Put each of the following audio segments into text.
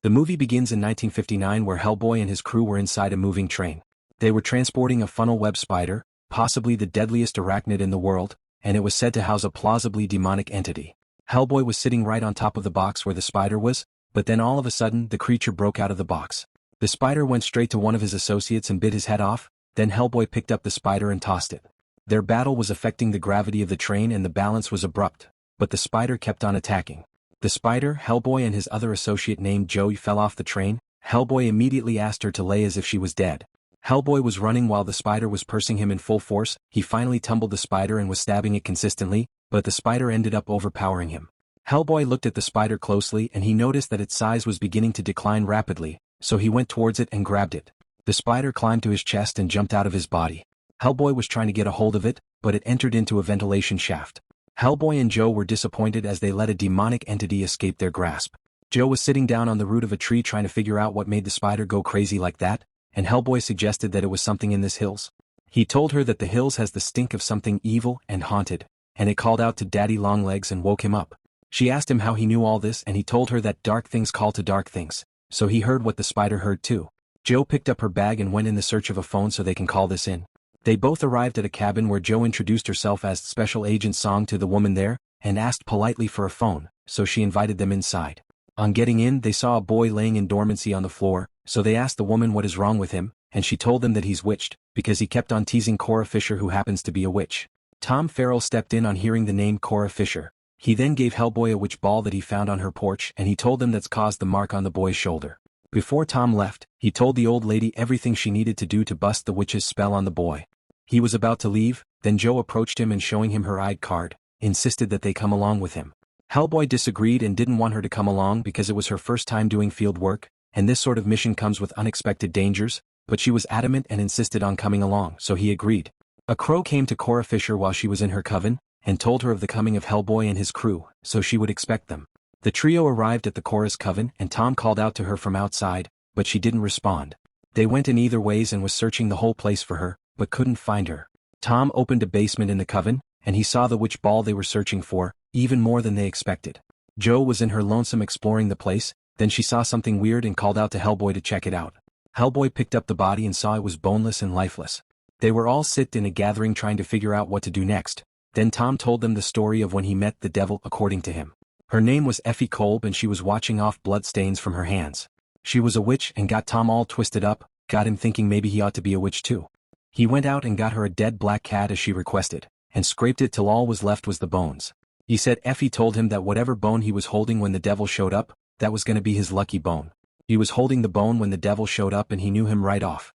The movie begins in 1959 where Hellboy and his crew were inside a moving train. They were transporting a funnel web spider, possibly the deadliest arachnid in the world, and it was said to house a plausibly demonic entity. Hellboy was sitting right on top of the box where the spider was, but then all of a sudden the creature broke out of the box. The spider went straight to one of his associates and bit his head off, then Hellboy picked up the spider and tossed it. Their battle was affecting the gravity of the train and the balance was abrupt, but the spider kept on attacking. The spider, Hellboy and his other associate named Joe fell off the train. Hellboy immediately asked her to lay as if she was dead. Hellboy was running while the spider was pursuing him in full force. He finally tumbled the spider and was stabbing it consistently, but the spider ended up overpowering him. Hellboy looked at the spider closely and he noticed that its size was beginning to decline rapidly, so he went towards it and grabbed it. The spider climbed to his chest and jumped out of his body. Hellboy was trying to get a hold of it, but it entered into a ventilation shaft. Hellboy and Joe were disappointed as they let a demonic entity escape their grasp. Joe was sitting down on the root of a tree trying to figure out what made the spider go crazy like that, and Hellboy suggested that it was something in this hills. He told her that the hills has the stink of something evil and haunted, and it called out to Daddy Longlegs and woke him up. She asked him how he knew all this and he told her that dark things call to dark things, so he heard what the spider heard too. Joe picked up her bag and went in the search of a phone so they can call this in. They both arrived at a cabin where Joe introduced herself as Special Agent Song to the woman there, and asked politely for a phone, so she invited them inside. On getting in they saw a boy laying in dormancy on the floor, so they asked the woman what is wrong with him, and she told them that he's witched, because he kept on teasing Cora Fisher who happens to be a witch. Tom Farrell stepped in on hearing the name Cora Fisher. He then gave Hellboy a witch ball that he found on her porch and he told them that's caused the mark on the boy's shoulder. Before Tom left, he told the old lady everything she needed to do to bust the witch's spell on the boy. He was about to leave, then Joe approached him and showing him her ID card, insisted that they come along with him. Hellboy disagreed and didn't want her to come along because it was her first time doing field work, and this sort of mission comes with unexpected dangers, but she was adamant and insisted on coming along, so he agreed. A crow came to Cora Fisher while she was in her coven, and told her of the coming of Hellboy and his crew, so she would expect them. The trio arrived at the Cora's coven and Tom called out to her from outside, but she didn't respond. They went in either ways and was searching the whole place for her, but couldn't find her. Tom opened a basement in the coven, and he saw the witch ball they were searching for, even more than they expected. Joe was in her lonesome exploring the place, then she saw something weird and called out to Hellboy to check it out. Hellboy picked up the body and saw it was boneless and lifeless. They were all sit in a gathering trying to figure out what to do next. Then Tom told them the story of when he met the devil according to him. Her name was Effie Kolb and she was washing off blood stains from her hands. She was a witch and got Tom all twisted up, got him thinking maybe he ought to be a witch too. He went out and got her a dead black cat as she requested, and scraped it till all was left was the bones. He said Effie told him that whatever bone he was holding when the devil showed up, that was going to be his lucky bone. He was holding the bone when the devil showed up and he knew him right off.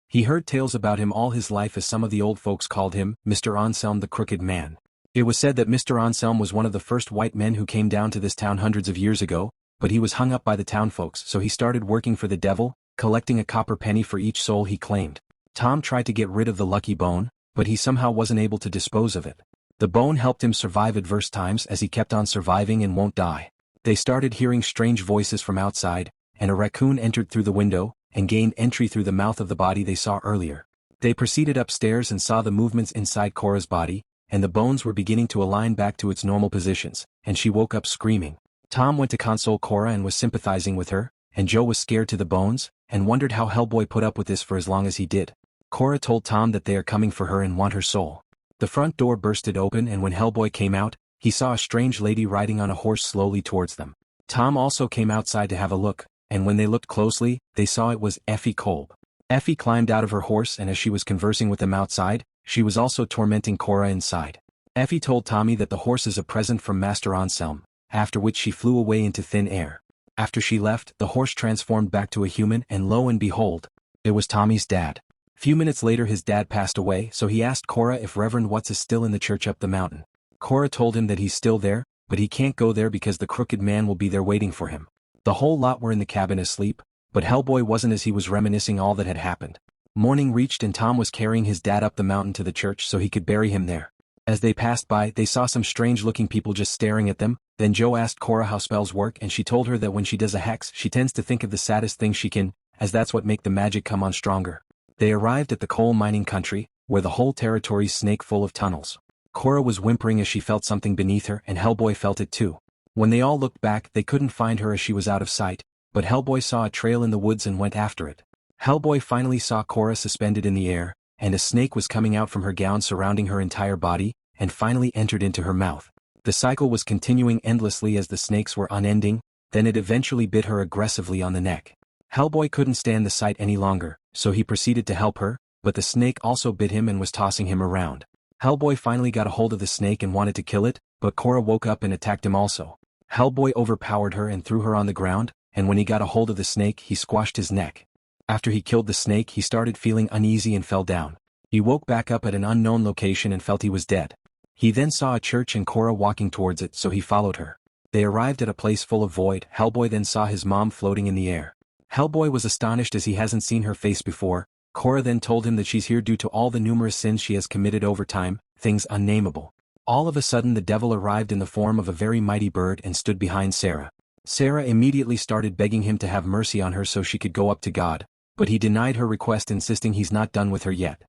He heard tales about him all his life as some of the old folks called him Mr. Anselm the Crooked Man. It was said that Mr. Anselm was one of the first white men who came down to this town hundreds of years ago, but he was hung up by the town folks so he started working for the devil, collecting a copper penny for each soul he claimed. Tom tried to get rid of the lucky bone, but he somehow wasn't able to dispose of it. The bone helped him survive adverse times as he kept on surviving and won't die. They started hearing strange voices from outside, and a raccoon entered through the window, and gained entry through the mouth of the body they saw earlier. They proceeded upstairs and saw the movements inside Cora's body, and the bones were beginning to align back to its normal positions, and she woke up screaming. Tom went to console Cora and was sympathizing with her, and Joe was scared to the bones, and wondered how Hellboy put up with this for as long as he did. Cora told Tom that they are coming for her and want her soul. The front door bursted open and when Hellboy came out, he saw a strange lady riding on a horse slowly towards them. Tom also came outside to have a look, and when they looked closely, they saw it was Effie Kolb. Effie climbed out of her horse and as she was conversing with them outside, she was also tormenting Cora inside. Effie told Tommy that the horse is a present from Master Anselm, after which she flew away into thin air. After she left, the horse transformed back to a human and lo and behold, it was Tommy's dad. Few minutes later his dad passed away, so he asked Cora if Reverend Watts is still in the church up the mountain. Cora told him that he's still there, but he can't go there because the crooked man will be there waiting for him. The whole lot were in the cabin asleep, but Hellboy wasn't as he was reminiscing all that had happened. Morning reached and Tom was carrying his dad up the mountain to the church so he could bury him there. As they passed by, they saw some strange-looking people just staring at them. Then Joe asked Cora how spells work and she told her that when she does a hex she tends to think of the saddest thing she can, as that's what make the magic come on stronger. They arrived at the coal mining country, where the whole territory's snake full of tunnels. Cora was whimpering as she felt something beneath her and Hellboy felt it too. When they all looked back they couldn't find her as she was out of sight, but Hellboy saw a trail in the woods and went after it. Hellboy finally saw Cora suspended in the air, and a snake was coming out from her gown surrounding her entire body, and finally entered into her mouth. The cycle was continuing endlessly as the snakes were unending, then it eventually bit her aggressively on the neck. Hellboy couldn't stand the sight any longer, so he proceeded to help her, but the snake also bit him and was tossing him around. Hellboy finally got a hold of the snake and wanted to kill it, but Cora woke up and attacked him also. Hellboy overpowered her and threw her on the ground, and when he got a hold of the snake he squashed his neck. After he killed the snake he started feeling uneasy and fell down. He woke back up at an unknown location and felt he was dead. He then saw a church and Cora walking towards it, so he followed her. They arrived at a place full of void. Hellboy then saw his mom floating in the air. Hellboy was astonished as he hasn't seen her face before. Cora then told him that she's here due to all the numerous sins she has committed over time, things unnameable. All of a sudden the devil arrived in the form of a very mighty bird and stood behind Sarah. Sarah immediately started begging him to have mercy on her so she could go up to God, but he denied her request, insisting he's not done with her yet.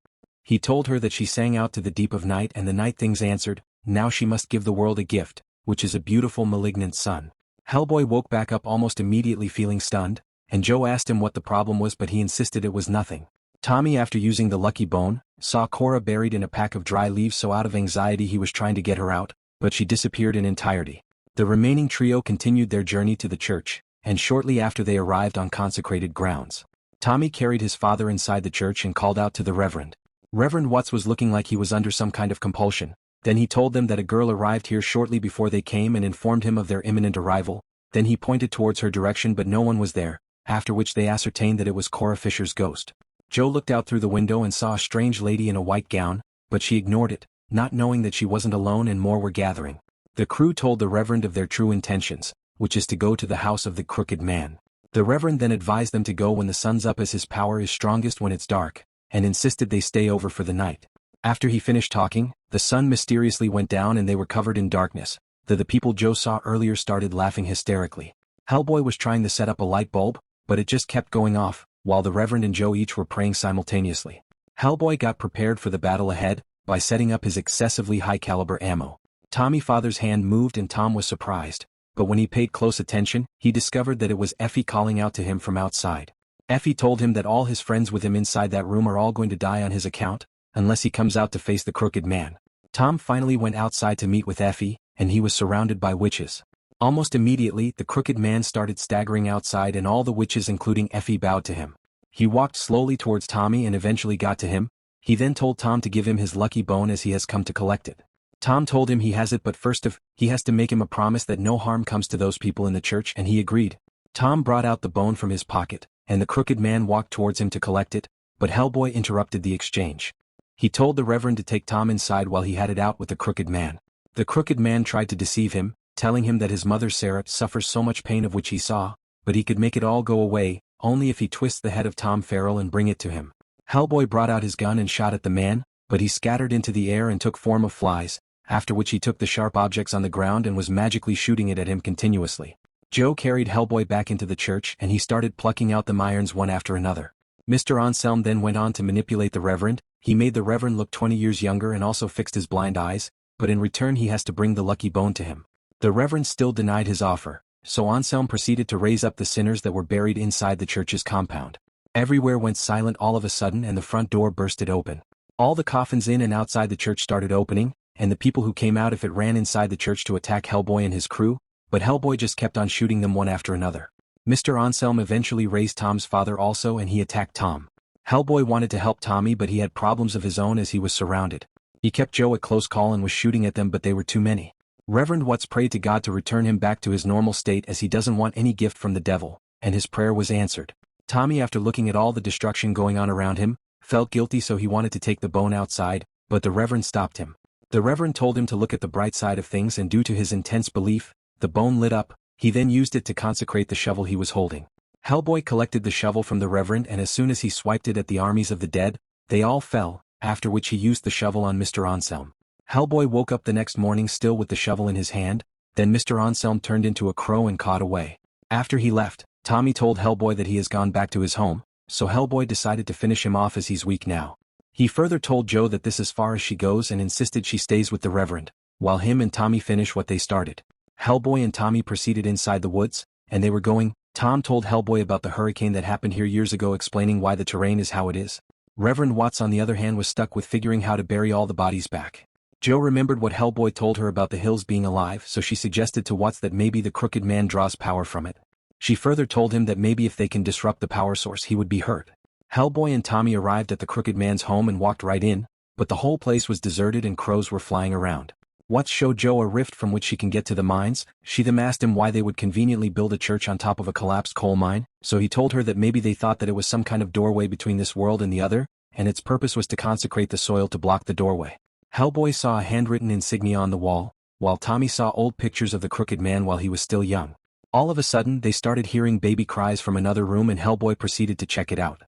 He told her that she sang out to the deep of night and the night things answered, now she must give the world a gift, which is a beautiful malignant son. Hellboy woke back up almost immediately feeling stunned, and Joe asked him what the problem was, but he insisted it was nothing. Tommy, after using the lucky bone, saw Cora buried in a pack of dry leaves, so out of anxiety he was trying to get her out, but she disappeared in entirety. The remaining trio continued their journey to the church, and shortly after they arrived on consecrated grounds. Tommy carried his father inside the church and called out to the Reverend. Reverend Watts was looking like he was under some kind of compulsion. Then he told them that a girl arrived here shortly before they came and informed him of their imminent arrival. Then he pointed towards her direction, but no one was there, after which they ascertained that it was Cora Fisher's ghost. Joe looked out through the window and saw a strange lady in a white gown, but she ignored it, not knowing that she wasn't alone and more were gathering. The crew told the Reverend of their true intentions, which is to go to the house of the Crooked Man. The Reverend then advised them to go when the sun's up, as his power is strongest when it's dark, and insisted they stay over for the night. After he finished talking, the sun mysteriously went down and they were covered in darkness. The people Joe saw earlier started laughing hysterically. Hellboy was trying to set up a light bulb, but it just kept going off, while the Reverend and Joe each were praying simultaneously. Hellboy got prepared for the battle ahead by setting up his excessively high-caliber ammo. Tommy's father's hand moved and Tom was surprised, but when he paid close attention, he discovered that it was Effie calling out to him from outside. Effie told him that all his friends with him inside that room are all going to die on his account, unless he comes out to face the Crooked Man. Tom finally went outside to meet with Effie, and he was surrounded by witches. Almost immediately, the Crooked Man started staggering outside and all the witches including Effie bowed to him. He walked slowly towards Tommy and eventually got to him. He then told Tom to give him his lucky bone as he has come to collect it. Tom told him he has it, but first he has to make him a promise that no harm comes to those people in the church, and he agreed. Tom brought out the bone from his pocket, and the Crooked Man walked towards him to collect it, but Hellboy interrupted the exchange. He told the Reverend to take Tom inside while he had it out with the Crooked Man. The Crooked Man tried to deceive him, telling him that his mother Sarah suffers so much pain of which he saw, but he could make it all go away, only if he twists the head of Tom Farrell and bring it to him. Hellboy brought out his gun and shot at the man, but he scattered into the air and took form of flies, after which he took the sharp objects on the ground and was magically shooting it at him continuously. Joe carried Hellboy back into the church and he started plucking out the irons one after another. Mr. Anselm then went on to manipulate the Reverend. He made the Reverend look 20 years younger and also fixed his blind eyes, but in return he has to bring the lucky bone to him. The Reverend still denied his offer, so Anselm proceeded to raise up the sinners that were buried inside the church's compound. Everywhere went silent all of a sudden and the front door bursted open. All the coffins in and outside the church started opening, and the people who came out of it ran inside the church to attack Hellboy and his crew, but Hellboy just kept on shooting them one after another. Mr. Anselm eventually raised Tom's father also and he attacked Tom. Hellboy wanted to help Tommy, but he had problems of his own as he was surrounded. He kept Joe at close call and was shooting at them, but they were too many. Reverend Watts prayed to God to return him back to his normal state as he doesn't want any gift from the devil, and his prayer was answered. Tommy, after looking at all the destruction going on around him, felt guilty, so he wanted to take the bone outside, but the Reverend stopped him. The Reverend told him to look at the bright side of things, and due to his intense belief, the bone lit up. He then used it to consecrate the shovel he was holding. Hellboy collected the shovel from the Reverend, and as soon as he swiped it at the armies of the dead, they all fell, after which he used the shovel on Mr. Anselm. Hellboy woke up the next morning still with the shovel in his hand, then Mr. Anselm turned into a crow and cawed away. After he left, Tommy told Hellboy that he has gone back to his home, so Hellboy decided to finish him off as he's weak now. He further told Joe that this is as far as she goes and insisted she stays with the Reverend, while him and Tommy finish what they started. Hellboy and Tommy proceeded inside the woods, and they were going Tom told Hellboy about the hurricane that happened here years ago, explaining why the terrain is how it is. Reverend Watts on the other hand was stuck with figuring how to bury all the bodies back. Jo remembered what Hellboy told her about the hills being alive, so she suggested to Watts that maybe the crooked man draws power from it. She further told him that maybe if they can disrupt the power source he would be hurt. Hellboy and Tommy arrived at the crooked man's home and walked right in, but the whole place was deserted and crows were flying around. Watts showed Jo a rift from which she can get to the mines. She then asked him why they would conveniently build a church on top of a collapsed coal mine, so he told her that maybe they thought that it was some kind of doorway between this world and the other, and its purpose was to consecrate the soil to block the doorway. Hellboy saw a handwritten insignia on the wall, while Tommy saw old pictures of the crooked man while he was still young. All of a sudden they started hearing baby cries from another room and Hellboy proceeded to check it out.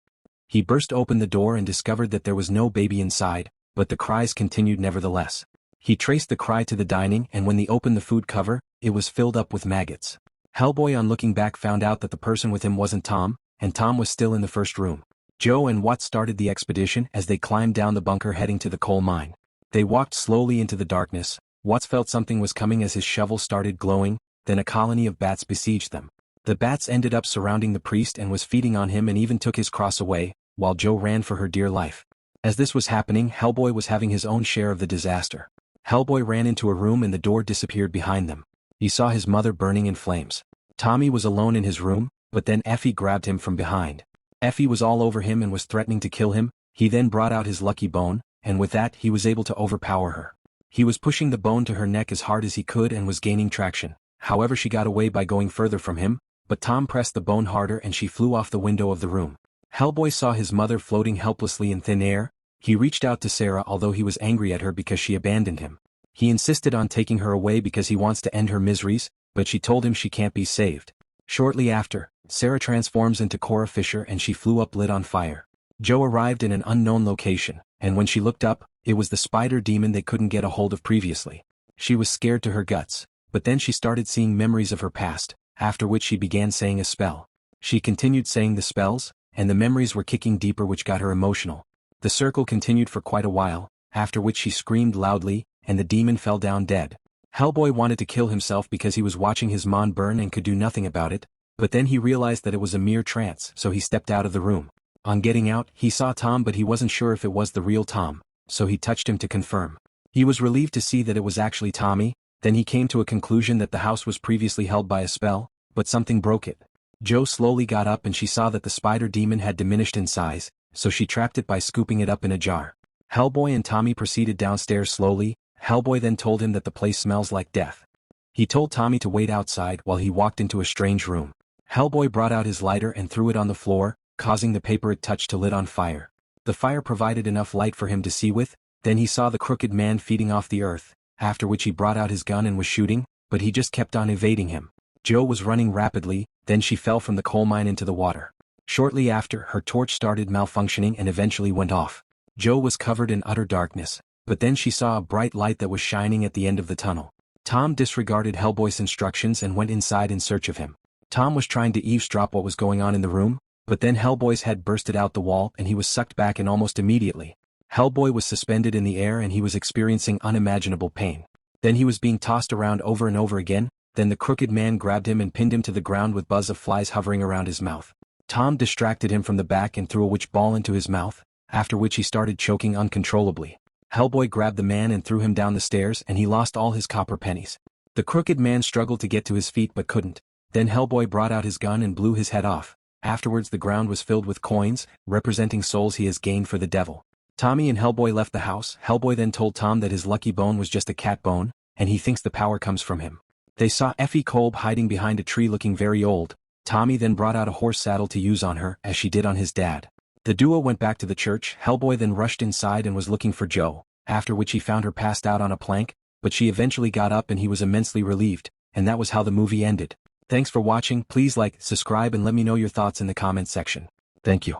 He burst open the door and discovered that there was no baby inside, but the cries continued nevertheless. He traced the cry to the dining and when they opened the food cover, it was filled up with maggots. Hellboy on looking back found out that the person with him wasn't Tom, and Tom was still in the first room. Jo and Watts started the expedition as they climbed down the bunker heading to the coal mine. They walked slowly into the darkness. Watts felt something was coming as his shovel started glowing, then a colony of bats besieged them. The bats ended up surrounding the priest and was feeding on him and even took his cross away, while Jo ran for her dear life. As this was happening, Hellboy was having his own share of the disaster. Hellboy ran into a room and the door disappeared behind them. He saw his mother burning in flames. Tommy was alone in his room, but then Effie grabbed him from behind. Effie was all over him and was threatening to kill him. He then brought out his lucky bone, and with that he was able to overpower her. He was pushing the bone to her neck as hard as he could and was gaining traction. However, she got away by going further from him, but Tom pressed the bone harder and she flew off the window of the room. Hellboy saw his mother floating helplessly in thin air. He reached out to Sarah although he was angry at her because she abandoned him. He insisted on taking her away because he wants to end her miseries, but she told him she can't be saved. Shortly after, Sarah transforms into Cora Fisher and she flew up lit on fire. Jo arrived in an unknown location, and when she looked up, it was the spider demon they couldn't get a hold of previously. She was scared to her guts, but then she started seeing memories of her past, after which she began saying a spell. She continued saying the spells, and the memories were kicking deeper which got her emotional. The circle continued for quite a while, after which she screamed loudly, and the demon fell down dead. Hellboy wanted to kill himself because he was watching his mom burn and could do nothing about it, but then he realized that it was a mere trance, so he stepped out of the room. On getting out, he saw Tom but he wasn't sure if it was the real Tom, so he touched him to confirm. He was relieved to see that it was actually Tommy. Then he came to a conclusion that the house was previously held by a spell, but something broke it. Jo slowly got up and she saw that the spider demon had diminished in size, so she trapped it by scooping it up in a jar. Hellboy and Tommy proceeded downstairs slowly. Hellboy then told him that the place smells like death. He told Tommy to wait outside while he walked into a strange room. Hellboy brought out his lighter and threw it on the floor, causing the paper it touched to lit on fire. The fire provided enough light for him to see with. Then he saw the crooked man feeding off the earth, after which he brought out his gun and was shooting, but he just kept on evading him. Jo was running rapidly, then she fell from the coal mine into the water. Shortly after, her torch started malfunctioning and eventually went off. Jo was covered in utter darkness, but then she saw a bright light that was shining at the end of the tunnel. Tom disregarded Hellboy's instructions and went inside in search of him. Tom was trying to eavesdrop what was going on in the room, but then Hellboy's head bursted out the wall and he was sucked back in almost immediately. Hellboy was suspended in the air and he was experiencing unimaginable pain. Then he was being tossed around over and over again. Then the crooked man grabbed him and pinned him to the ground with buzz of flies hovering around his mouth. Tom distracted him from the back and threw a witch ball into his mouth, after which he started choking uncontrollably. Hellboy grabbed the man and threw him down the stairs and he lost all his copper pennies. The crooked man struggled to get to his feet but couldn't. Then Hellboy brought out his gun and blew his head off. Afterwards the ground was filled with coins, representing souls he has gained for the devil. Tommy and Hellboy left the house. Hellboy then told Tom that his lucky bone was just a cat bone, and he thinks the power comes from him. They saw Effie Kolb hiding behind a tree looking very old. Tommy then brought out a horse saddle to use on her, as she did on his dad. The duo went back to the church. Hellboy then rushed inside and was looking for Jo, after which he found her passed out on a plank, but she eventually got up and he was immensely relieved, and that was how the movie ended. Thanks for watching. Please like, subscribe and let me know your thoughts in the comments section. Thank you.